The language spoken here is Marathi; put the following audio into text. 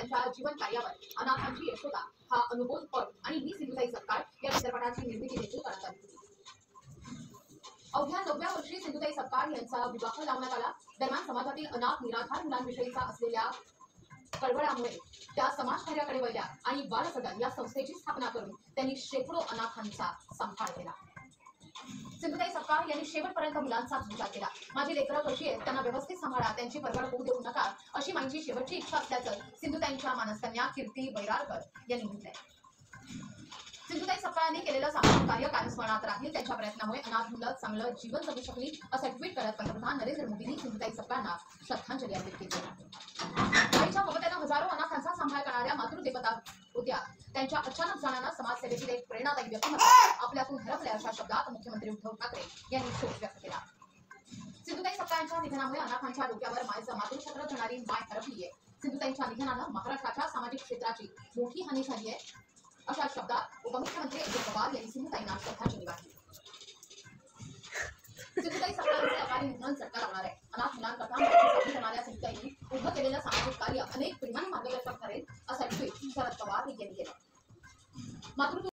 त्यांच्या जीवन कार्यावर अनाथांची यशोदा हा अनुभवपट आणि ही सिंधुताई सपकाळ या चित्रपटाची निर्मिती देखील करण्यात आली होती। अवघ्या 9व्या वर्षी सिंधुताई सपकाळ यांचा विवाह लावण्यात आला। दरम्यान समाजातील अनाथ निराधार मुलांविषयीचा असलेल्या कळवळामुळे त्या समाजकार्याकडे वळल्या आणि बालसदन या संस्थेची स्थापना करून त्यांनी शेकडो अनाथांचा सांभाळ केला। सिंधुताई सपकाळ यांनी शेवटपर्यंत मुलांचा विचार केला। माझी लेकरं कशी आहेत त्यांना व्यवस्थित सांभाळा, त्यांची परवड होऊ देऊ नका, अशी माझी शेवटची इच्छा असल्याचं सिंधुताईंच्या मानसकन्या कीर्ती बैरारकर यांनी म्हटलंय। सिंधुताई सपकाळांनी केलेलं सामाजिक कार्य कायम स्मरणात राहील। त्यांच्या प्रयत्नामुळे अनाथ मुलं चांगलं जीवन जगू शकली असं ट्विट करत पंतप्रधान नरेंद्र मोदींनी सिंधुताई सपकाळांना श्रद्धांजली अर्पित केली। आईच्या ममतेनं हजारो अनाथांचा सांभाळ करणाऱ्या मातृदेवता होत्या। त्यांच्या अचानक जाण्यानं समाजसेवेतील एक प्रेरणादायी व्यक्तिमत्व आपल्यातून हरपले अशा शब्दात मुख्यमंत्री उद्धव ठाकरे यांनी शोक व्यक्त केला। सिंधुताई सपकाळांच्या निधनामुळे अनाथांच्या डोक्यावर मायेचं मातृछत्र धरणारी माय हरपली आहे। सिंधुताईंच्या निधनानं महाराष्ट्राच्या सामाजिक क्षेत्राची मोठी हानी झाली आहे अशा शब्दात उपमुख्यमंत्री अजित पवार यांनी सिंधुताईंना श्रद्धांजली वाहिली। सिंधुताई सपकाळांचे अकाली निधन चटका लावणार आहे। अनाथ मुलांकरता मदतीसाठी करणाऱ्या सिंधुताईंनी उभं केलेलं सामाजिक कार्य अनेक पिढ्यांना मार्गदर्शक ठरेल असं ट्विट शरद पवार यांनी केलं।